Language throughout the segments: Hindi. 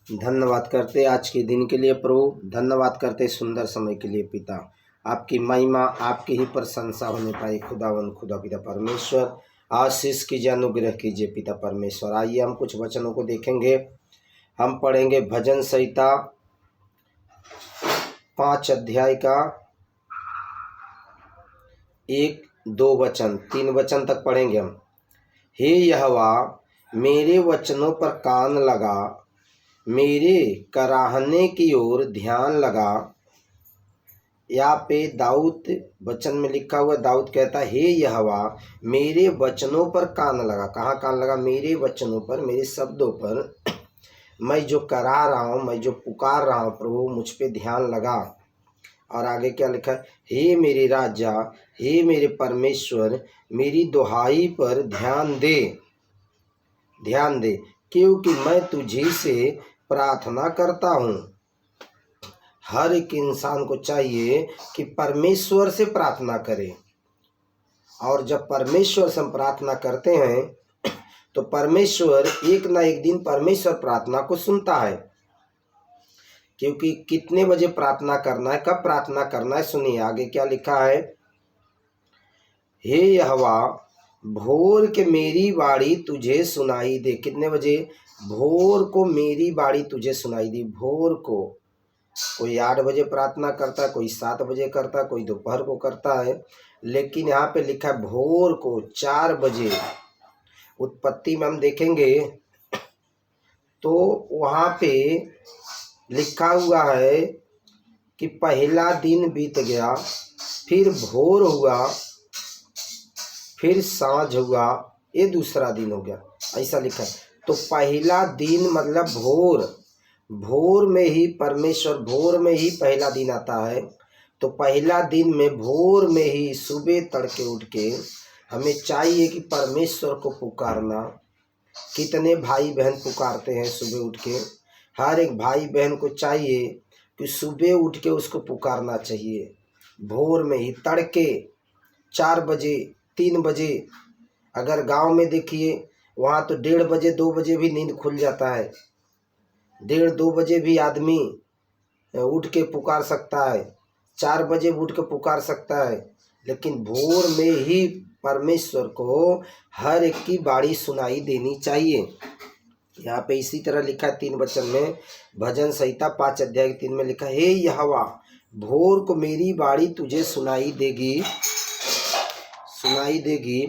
धन्यवाद करते आज के दिन के लिए प्रभु, धन्यवाद करते सुंदर समय के लिए पिता। आपकी महिमा आपकी ही प्रशंसा होने पाए खुदावन खुदा पिता परमेश्वर। आशीष कीजिए, अनुग्रह कीजिए पिता परमेश्वर। आइए हम कुछ वचनों को देखेंगे। हम पढ़ेंगे भजन संहिता 5 अध्याय का 1, 2 वचन, 3 वचन तक पढ़ेंगे हम। हे यहोवा, मेरे वचनों पर कान लगा, मेरे कराहने की ओर ध्यान लगा। यहाँ पे दाऊद वचन में लिखा हुआ, दाऊद कहता है हे यहोवा मेरे वचनों पर कान लगा। कहाँ कान लगा? मेरे वचनों पर, मेरे शब्दों पर। मैं जो करा रहा हूँ, मैं जो पुकार रहा हूँ प्रभु, मुझ पे ध्यान लगा। और आगे क्या लिखा है? हे मेरे राजा, हे मेरे परमेश्वर, मेरी दुहाई पर ध्यान दे, ध्यान दे, क्योंकि मैं तुझी से प्रार्थना करता हूँ। हर एक इंसान को चाहिए कि परमेश्वर से प्रार्थना करे, और जब परमेश्वर से हम प्रार्थना करते हैं तो परमेश्वर एक ना एक दिन परमेश्वर प्रार्थना को सुनता है। क्योंकि कितने बजे प्रार्थना करना है, कब प्रार्थना करना है, सुनिए आगे क्या लिखा है। हे यहोवा, भोर के मेरी बाणी तुझे सुनाई दे। कितने बजे? भोर को मेरी बाणी तुझे सुनाई दी। भोर को कोई 8 बजे प्रार्थना करता है, कोई 7 बजे करता है, कोई दोपहर को करता है, लेकिन यहाँ पे लिखा है भोर को 4 बजे। उत्पत्ति में हम देखेंगे तो वहाँ पे लिखा हुआ है कि पहला दिन बीत गया, फिर भोर हुआ, फिर सांझ हुआ, ये दूसरा दिन हो गया, ऐसा लिखा है। तो पहला दिन मतलब भोर, भोर में ही परमेश्वर, भोर में ही पहला दिन आता है। तो पहला दिन में भोर में ही सुबह तड़के उठ के हमें चाहिए कि परमेश्वर को पुकारना। कितने भाई बहन पुकारते हैं सुबह उठ के? हर एक भाई बहन को चाहिए कि सुबह उठ के उसको पुकारना चाहिए। भोर में ही, तड़के 4 बजे, 3 बजे। अगर गांव में देखिए वहाँ तो 1:30 बजे, 2 बजे भी नींद खुल जाता है। 1:30-2 बजे भी आदमी उठ के पुकार सकता है, 4 बजे उठ के पुकार सकता है। लेकिन भोर में ही परमेश्वर को हर एक की बाणी सुनाई देनी चाहिए। यहाँ पे इसी तरह लिखा है 3 वचन में, भजन संहिता 5 अध्याय 3 में लिखा है हे यहोवा, भोर को मेरी बाणी तुझे सुनाई देगी, सुनाई देगी।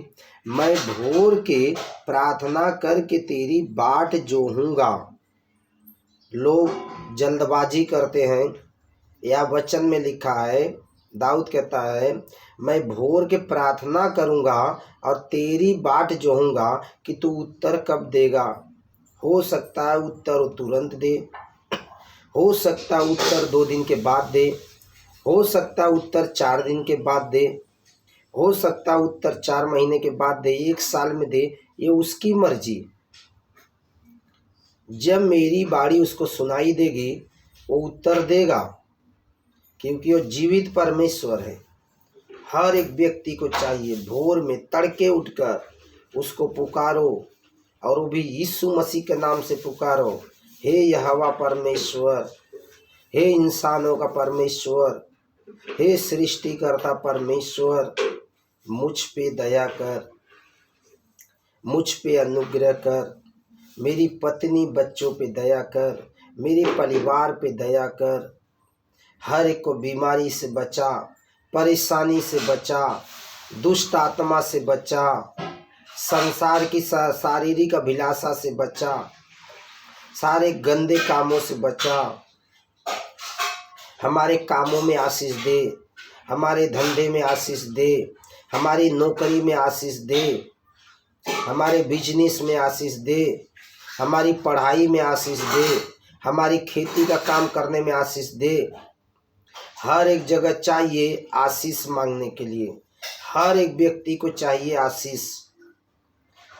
मैं भोर के प्रार्थना करके तेरी बाट जोहूँगा। लोग जल्दबाजी करते हैं। या वचन में लिखा है, दाऊद कहता है मैं भोर के प्रार्थना करूँगा और तेरी बाट जोहूँगा कि तू उत्तर कब देगा। हो सकता है उत्तर तुरंत दे, हो सकता है उत्तर 2 दिन के बाद दे, हो सकता है उत्तर 4 दिन के बाद दे, हो सकता है उत्तर 4 महीने के बाद दे, 1 साल में दे, ये उसकी मर्जी। जब मेरी बाणी उसको सुनाई देगी वो उत्तर देगा, क्योंकि वो जीवित परमेश्वर है। हर एक व्यक्ति को चाहिए भोर में तड़के उठकर उसको पुकारो, और वो भी यीशु मसीह के नाम से पुकारो। हे यहोवा परमेश्वर, हे इंसानों का परमेश्वर, हे सृष्टिकर्ता परमेश्वर, मुझ पे दया कर, मुझ पे अनुग्रह कर, मेरी पत्नी बच्चों पे दया कर, मेरे परिवार पे दया कर। हर एक को बीमारी से बचा, परेशानी से बचा, दुष्ट आत्मा से बचा, संसार की शारीरिक अभिलाषा से बचा, सारे गंदे कामों से बचा। हमारे कामों में आशीष दे, हमारे धंधे में आशीष दे, हमारी नौकरी में आशीष दे, हमारे बिजनेस में आशीष दे, हमारी पढ़ाई में आशीष दे, हमारी खेती का काम करने में आशीष दे। हर एक जगह चाहिए आशीष मांगने के लिए, हर एक व्यक्ति को चाहिए आशीष।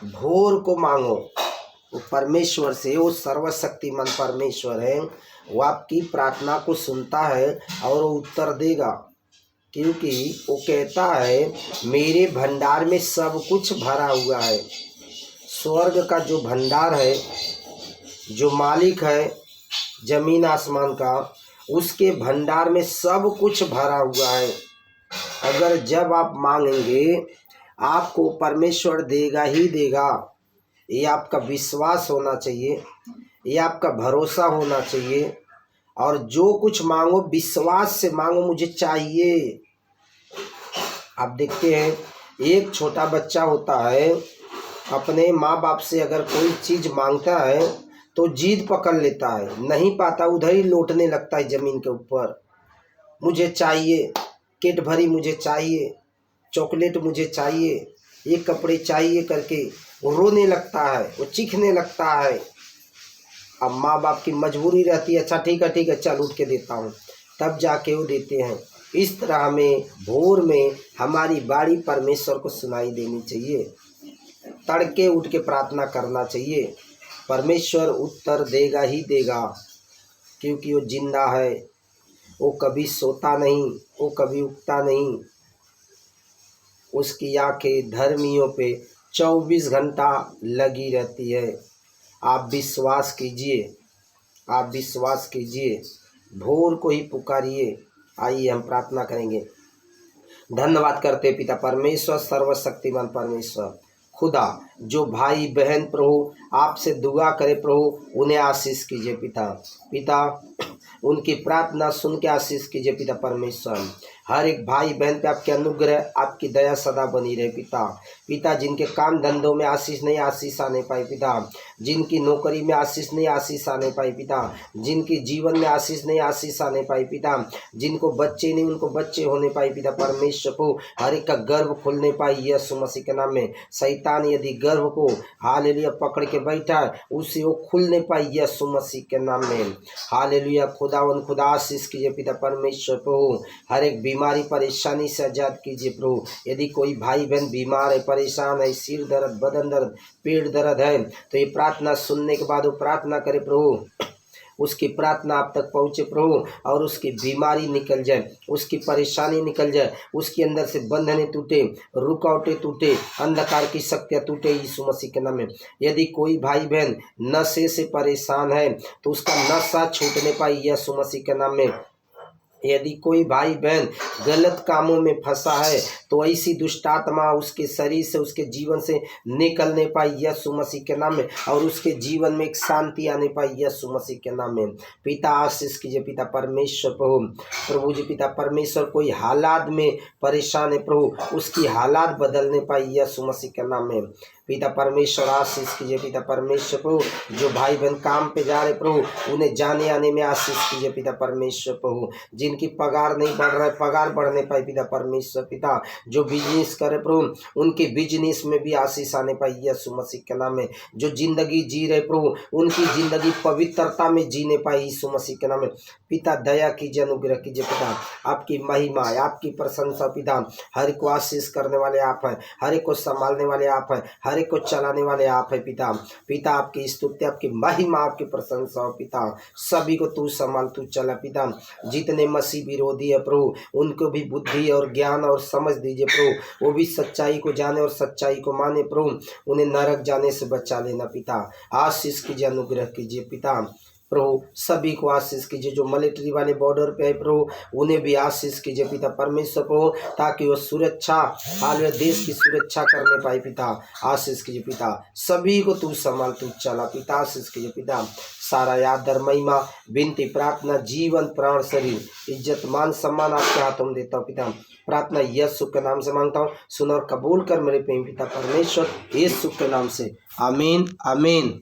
भोर को मांगो, वो परमेश्वर से, वो सर्वशक्तिमान परमेश्वर है, वो आपकी प्रार्थना को सुनता है और वो उत्तर देगा। क्योंकि वो कहता है मेरे भंडार में सब कुछ भरा हुआ है। स्वर्ग का जो भंडार है, जो मालिक है, जमीन आसमान का, उसके भंडार में सब कुछ भरा हुआ है। अगर जब आप मांगेंगे आपको परमेश्वर देगा ही देगा। ये आपका विश्वास होना चाहिए, ये आपका भरोसा होना चाहिए। और जो कुछ मांगो विश्वास से मांगो, मुझे चाहिए। आप देखते हैं एक छोटा बच्चा होता है, अपने माँ बाप से अगर कोई चीज़ मांगता है तो जिद पकड़ लेता है, नहीं पाता उधर ही लौटने लगता है ज़मीन के ऊपर। मुझे चाहिए, किट भरी मुझे चाहिए, चॉकलेट मुझे चाहिए, ये कपड़े चाहिए करके वो रोने लगता है, वो चीखने लगता है। अब माँ बाप की मजबूरी रहती है, अच्छा ठीक है चल उठ के देता हूँ, तब जाके वो देते हैं। इस तरह हमें भोर में हमारी बाणी परमेश्वर को सुनाई देनी चाहिए, तड़के उठ के प्रार्थना करना चाहिए। परमेश्वर उत्तर देगा ही देगा, क्योंकि वो जिंदा है, वो कभी सोता नहीं, वो कभी उगता नहीं। उसकी आंखें धर्मियों पे 24 घंटा लगी रहती है। आप विश्वास कीजिए, आप विश्वास कीजिए, भोर को ही पुकारिए। आइए हम प्रार्थना करेंगे। धन्यवाद करते पिता परमेश्वर, सर्वशक्तिमान परमेश्वर खुदा, जो भाई बहन प्रभु आपसे दुआ करे प्रभु, उन्हें आशीष कीजिए पिता, उनकी प्रार्थना सुन के आशीष कीजिए पिता परमेश्वर। हर एक भाई बहन पे आपके अनुग्रह, आपकी दया सदा बनी रहे पिता, जिनके काम धंधों में आशीष नहीं आशीष आने पाए पिता, जिनकी नौकरी में आशीष नहीं आशीष आने पाए पिता, जिनकी जीवन में आशीष नहीं आशीष आने पाए पिता, जिनको बच्चे नहीं उनको बच्चे होने पाए पिता परमेश्वर को हर एक का गर्भ खुलने पाए यीशु मसीह के नाम में। शैतान यदि गर्भ को हालेलुया पकड़ के बैठा है, उसे वो खुलने पाए यीशु मसीह के नाम में। हालेलुया खुदा आशीष कीजिए पिता परमेश्वर प्रभु, हर एक बीमारी परेशानी से आजाद कीजिए प्रभु। यदि कोई भाई बहन बीमार है, परेशान है, सिर दर्द, बदन दर्द, पेट दर्द है, तो ये प्रार्थना सुनने के बाद वो प्रार्थना करे प्रभु, उसकी प्रार्थना आप तक पहुँचे प्रभु, और उसकी बीमारी निकल जाए, उसकी परेशानी निकल जाए, उसके अंदर से बंधने टूटे, रुकावटें टूटे, अंधकार की शक्तियाँ टूटे यीशु मसीह के नाम में। यदि कोई भाई बहन नशे से परेशान है तो उसका नशा छूटने पाए यीशु मसीह के नाम में। यदि कोई भाई बहन गलत कामों में फंसा है तो ऐसी दुष्ट आत्मा उसके शरीर से, उसके जीवन से निकलने पाए यीशु मसीह के नाम में, और उसके जीवन में एक शांति आने पाए यीशु मसीह के नाम में। पिता आशीष कीजिए पिता परमेश्वर प्रभु जी पिता परमेश्वर, कोई हालात में परेशान है प्रभु, उसकी हालात बदलने पाए यीशु मसीह के नाम में। पिता परमेश्वर आशीष कीजिए पिता परमेश्वर प्रभु, जो भाई बहन काम पे जा रहे प्रभु, उन्हें जाने आने में आशीष कीजिए पिता परमेश्वर प्रभु। जिनकी पगार नहीं बढ़ रहा है, पगार बढ़ने पाए पिता परमेश्वर पिता। जो बिजनेस करे प्रभु, उनके बिजनेस में भी आशीष आने पाए यीशु मसीह के नाम में। जो जिंदगी जी रहे प्रभु, उनकी जिंदगी पवित्रता में जीने पाए यीशु मसीह के नाम में। पिता दया कीजिए, अनुग्रह कीजिए पिता, आपकी महिमा, आपकी प्रशंसा पिता। हर एक को आशीष करने वाले आप हैं, हर एक को संभालने वाले आप हैं, हर एक को चलाने वाले आप हैं पिता। आपकी स्तुति, आपकी महिमा, आपकी प्रशंसा हो पिता। सभी को तू संभाल, तू चला पिता। जितने मसीह विरोधी है प्रभु, उनको भी बुद्धि और ज्ञान और समझ दीजिए प्रभु, वो भी सच्चाई को जाने और सच्चाई को माने प्रभु। उन्हें नरक जाने से बचा लेना पिता। आशीष कीजिए, अनुग्रह कीजिए पिता प्रभु। सभी को आशीष कीजिए, जो मिलिट्री वाले बॉर्डर पे है प्रभु, उन्हें भी आशीष कीजिए पिता परमेश्वर प्रभु, ताकि वो सुरक्षा, हाल देश की सुरक्षा करने पाए पिता। आशीष कीजिए पिता, सभी को तू संभाल, तू चला पिता। आशीष कीजिए पिता। सारा आदर महिमा, विनती, प्रार्थना, जीवन, प्राण, शरीर, इज्जत, मान, सम्मान आपके हाथों में देता हूँ पिता। प्रार्थना यीशु के नाम से मांगता हूँ, सुन और कबूल कर मेरे प्रेम पिता परमेश्वर, यीशु के नाम से, आमीन आमीन।